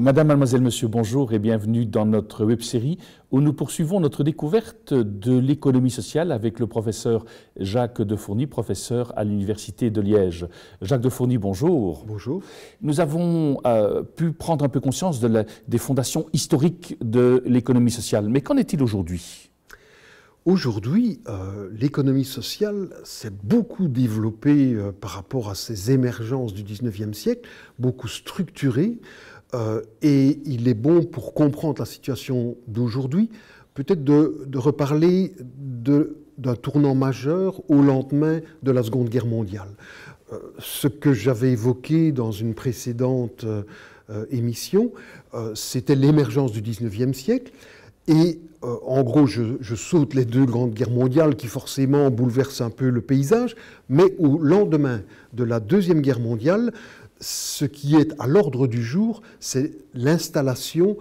Madame, mademoiselle, monsieur, bonjour et bienvenue dans notre web-série où nous poursuivons notre découverte de l'économie sociale avec le professeur Jacques Defourny, professeur à l'Université de Liège. Jacques Defourny, bonjour. Bonjour. Nous avons pu prendre un peu conscience des fondations historiques de l'économie sociale. Mais qu'en est-il aujourd'hui ? Aujourd'hui, l'économie sociale s'est beaucoup développée par rapport à ces émergences du 19e siècle, beaucoup structurée. Et il est bon, pour comprendre la situation d'aujourd'hui, peut-être de reparler d'un tournant majeur au lendemain de la Seconde Guerre mondiale. Ce que j'avais évoqué dans une précédente émission, c'était l'émergence du 19e siècle. Et en gros, je saute les deux grandes guerres mondiales qui forcément bouleversent un peu le paysage, mais au lendemain de la Deuxième Guerre mondiale, ce qui est à l'ordre du jour, c'est l'installation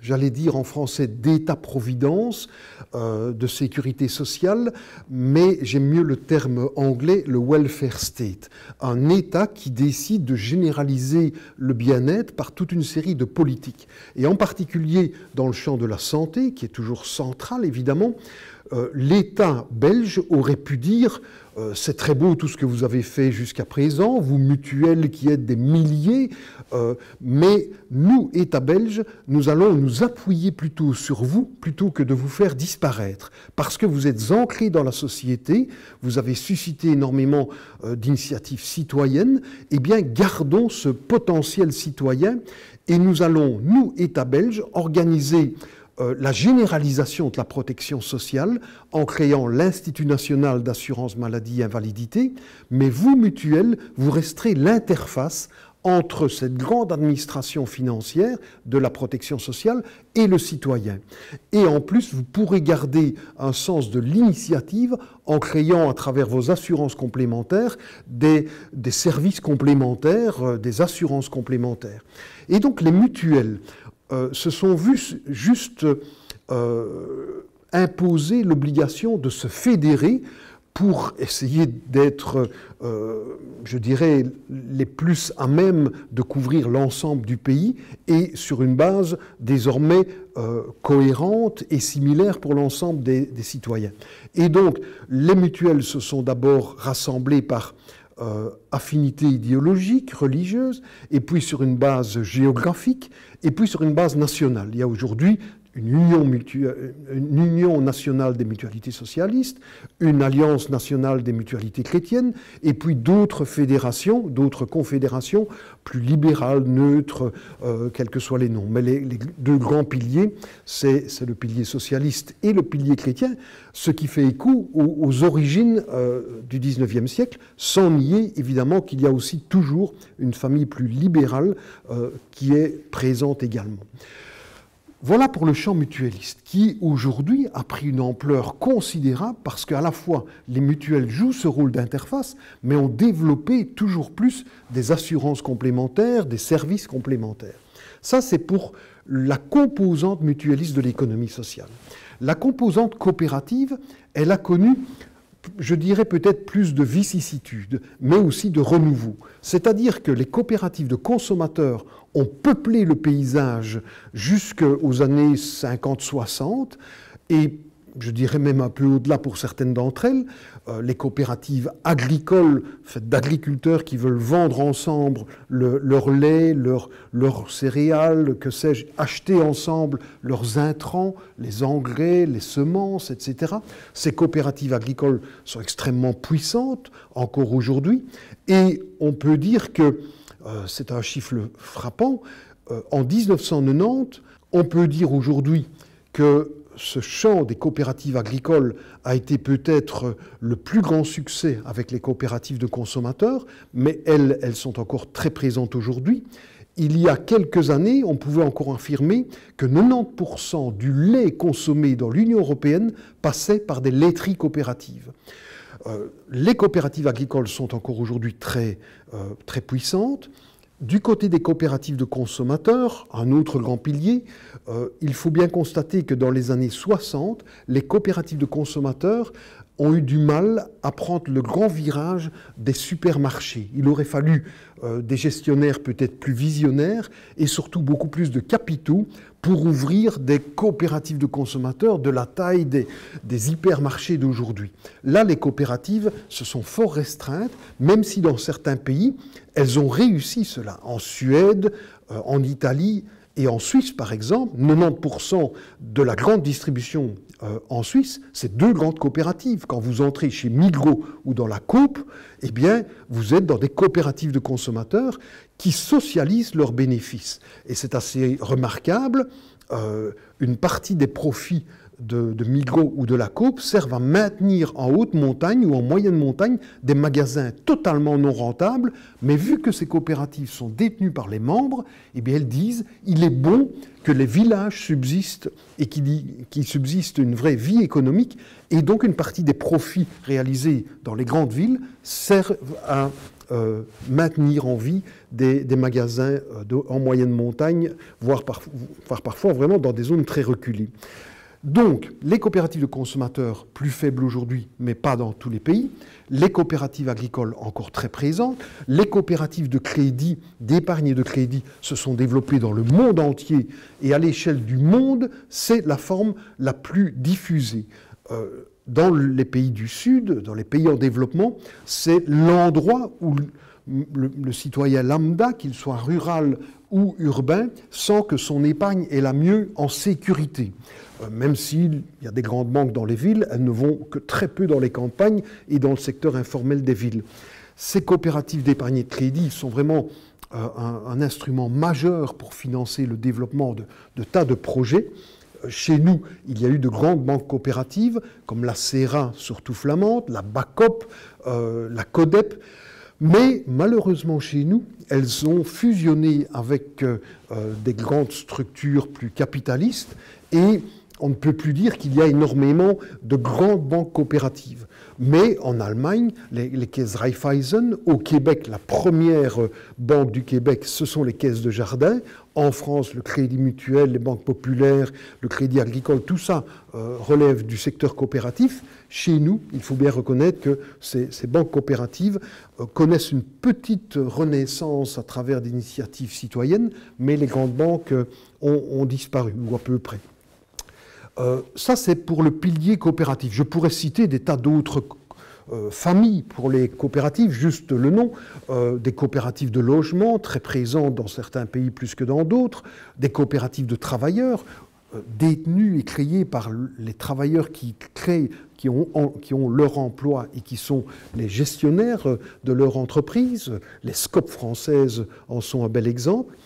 j'allais dire en français, d'État-providence, de sécurité sociale, mais j'aime mieux le terme anglais, le welfare state. Un État qui décide de généraliser le bien-être par toute une série de politiques. Et en particulier dans le champ de la santé, qui est toujours central évidemment, l'État belge aurait pu dire c'est très beau tout ce que vous avez fait jusqu'à présent, vous mutuelles qui êtes des milliers, mais nous, État belge, nous allons nous appuyer plutôt sur vous, plutôt que de vous faire disparaître. Parce que vous êtes ancrés dans la société, vous avez suscité énormément d'initiatives citoyennes, eh bien gardons ce potentiel citoyen et nous allons, nous, État belge, organiser la généralisation de la protection sociale en créant l'Institut national d'assurance maladie et invalidité, mais vous, mutuelles, vous resterez l'interface entre cette grande administration financière de la protection sociale et le citoyen. Et en plus, vous pourrez garder un sens de l'initiative en créant à travers vos assurances complémentaires des services complémentaires, des assurances complémentaires. Et donc les mutuelles se sont vus juste imposer l'obligation de se fédérer pour essayer d'être, je dirais, les plus à même de couvrir l'ensemble du pays et sur une base désormais cohérente et similaire pour l'ensemble des citoyens. Et donc, les mutuelles se sont d'abord rassemblées par affinité idéologique, religieuse, et puis sur une base géographique, et puis sur une base nationale. Il y a aujourd'hui une union nationale des mutualités socialistes, une alliance nationale des mutualités chrétiennes, et puis d'autres fédérations, d'autres confédérations plus libérales, neutres, quels que soient les noms. Mais les deux grands piliers, c'est le pilier socialiste et le pilier chrétien, ce qui fait écho aux origines du XIXe siècle, sans nier évidemment qu'il y a aussi toujours une famille plus libérale qui est présente également. Voilà pour le champ mutualiste qui, aujourd'hui, a pris une ampleur considérable parce qu'à la fois, les mutuelles jouent ce rôle d'interface, mais ont développé toujours plus des assurances complémentaires, des services complémentaires. Ça, c'est pour la composante mutualiste de l'économie sociale. La composante coopérative, elle a connu, je dirais peut-être plus de vicissitudes, mais aussi de renouveau. C'est-à-dire que les coopératives de consommateurs ont peuplé le paysage jusqu'aux années 50-60 et je dirais même un peu au-delà pour certaines d'entre elles, les coopératives agricoles, faites d'agriculteurs qui veulent vendre ensemble leur lait, leurs céréales, que sais-je, acheter ensemble leurs intrants, les engrais, les semences, etc. Ces coopératives agricoles sont extrêmement puissantes, encore aujourd'hui, et on peut dire que, c'est un chiffre frappant, en 1990, on peut dire aujourd'hui que ce champ des coopératives agricoles a été peut-être le plus grand succès avec les coopératives de consommateurs, mais elles sont encore très présentes aujourd'hui. Il y a quelques années, on pouvait encore affirmer que 90% du lait consommé dans l'Union européenne passait par des laiteries coopératives. Les coopératives agricoles sont encore aujourd'hui très puissantes. Du côté des coopératives de consommateurs, un autre grand pilier, il faut bien constater que dans les années 60, les coopératives de consommateurs ont eu du mal à prendre le grand virage des supermarchés. Il aurait fallu des gestionnaires peut-être plus visionnaires et surtout beaucoup plus de capitaux pour ouvrir des coopératives de consommateurs de la taille des hypermarchés d'aujourd'hui. Là, les coopératives se sont fort restreintes, même si dans certains pays, elles ont réussi cela. En Suède, en Italie et en Suisse, par exemple, 90% de la grande distribution en Suisse, c'est 2 grandes coopératives. Quand vous entrez chez Migros ou dans la Coop, eh bien, vous êtes dans des coopératives de consommateurs qui socialisent leurs bénéfices. Et c'est assez remarquable. Une partie des profits de Migros ou de la Coop servent à maintenir en haute montagne ou en moyenne montagne des magasins totalement non rentables, mais vu que ces coopératives sont détenues par les membres, eh bien elles disent il est bon que les villages subsistent et qu'il subsiste une vraie vie économique, et donc une partie des profits réalisés dans les grandes villes servent à maintenir en vie des magasins en moyenne montagne, voire parfois vraiment dans des zones très reculées. Donc, les coopératives de consommateurs plus faibles aujourd'hui, mais pas dans tous les pays. Les coopératives agricoles encore très présentes. Les coopératives de crédit, d'épargne et de crédit se sont développées dans le monde entier. Et à l'échelle du monde, c'est la forme la plus diffusée. Dans les pays du Sud, dans les pays en développement, c'est l'endroit où le citoyen lambda, qu'il soit rural ou urbain, sent que son épargne est la mieux en sécurité. Même s'il y a des grandes banques dans les villes, elles ne vont que très peu dans les campagnes et dans le secteur informel des villes. Ces coopératives d'épargne et de crédit sont vraiment un instrument majeur pour financer le développement de tas de projets. Chez nous, il y a eu de grandes banques coopératives, comme la CERA, surtout flamande, la BACOP, la CODEP, mais malheureusement chez nous, elles ont fusionné avec des grandes structures plus capitalistes, et on ne peut plus dire qu'il y a énormément de grandes banques coopératives. Mais en Allemagne, les caisses Raiffeisen, au Québec, la première banque du Québec, ce sont les caisses de jardin. En France, le Crédit Mutuel, les banques populaires, le Crédit Agricole, tout ça relève du secteur coopératif. Chez nous, il faut bien reconnaître que ces banques coopératives connaissent une petite renaissance à travers d'initiatives citoyennes, mais les grandes banques ont disparu, ou à peu près. Ça, c'est pour le pilier coopératif. Je pourrais citer des tas d'autres familles pour les coopératives, juste le nom, des coopératives de logement, très présentes dans certains pays plus que dans d'autres, des coopératives de travailleurs, détenues et créées par les travailleurs qui ont leur emploi et qui sont les gestionnaires de leur entreprise. Les SCOP françaises en sont un bel exemple.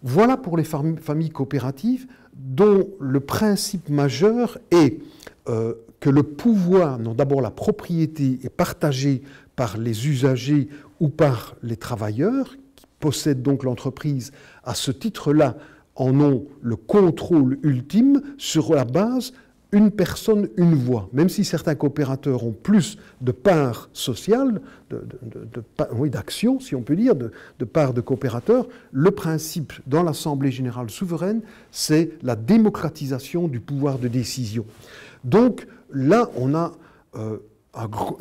Voilà pour les familles coopératives dont le principe majeur est que le pouvoir, non d'abord la propriété, est partagé par les usagers ou par les travailleurs, qui possèdent donc l'entreprise. À ce titre-là, en ont le contrôle ultime sur la base une personne, une voix. Même si certains coopérateurs ont plus de parts sociales, d'actions, si on peut dire, de parts de coopérateurs, le principe dans l'Assemblée générale souveraine, c'est la démocratisation du pouvoir de décision. Donc là, on a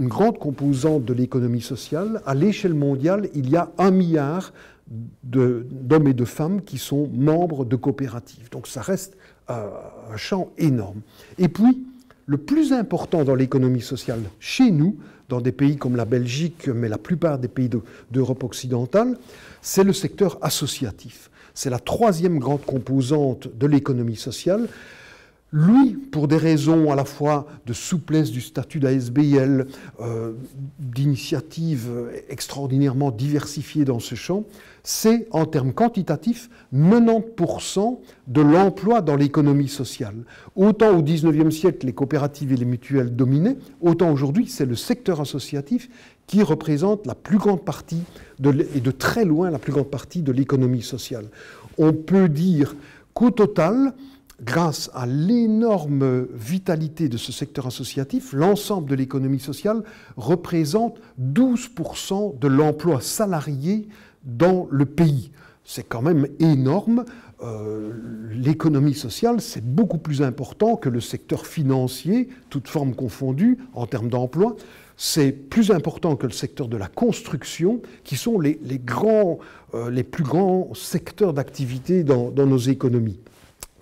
une grande composante de l'économie sociale. À l'échelle mondiale, il y a 1 milliard d'hommes et de femmes qui sont membres de coopératives. Donc ça reste un champ énorme. Et puis, le plus important dans l'économie sociale chez nous, dans des pays comme la Belgique, mais la plupart des pays d'Europe occidentale, c'est le secteur associatif. C'est la 3e grande composante de l'économie sociale. Lui, pour des raisons à la fois de souplesse du statut d'ASBL, d'initiatives extraordinairement diversifiées dans ce champ, c'est, en termes quantitatifs, 90% de l'emploi dans l'économie sociale. Autant au XIXe siècle, les coopératives et les mutuelles dominaient, autant aujourd'hui, c'est le secteur associatif qui représente la plus grande partie, et de très loin la plus grande partie de l'économie sociale. On peut dire qu'au total, grâce à l'énorme vitalité de ce secteur associatif, l'ensemble de l'économie sociale représente 12% de l'emploi salarié dans le pays. C'est quand même énorme. l'économie sociale, c'est beaucoup plus important que le secteur financier, toutes formes confondues, en termes d'emploi. C'est plus important que le secteur de la construction, qui sont les plus grands secteurs d'activité dans nos économies.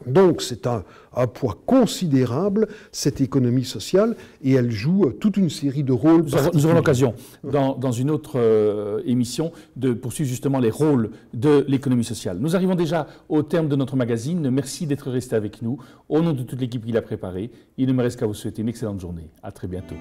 Donc c'est un poids considérable, cette économie sociale, et elle joue toute une série de rôles. Nous aurons l'occasion, dans une autre émission, de poursuivre justement les rôles de l'économie sociale. Nous arrivons déjà au terme de notre magazine. Merci d'être resté avec nous. Au nom de toute l'équipe qui l'a préparé, il ne me reste qu'à vous souhaiter une excellente journée. À très bientôt.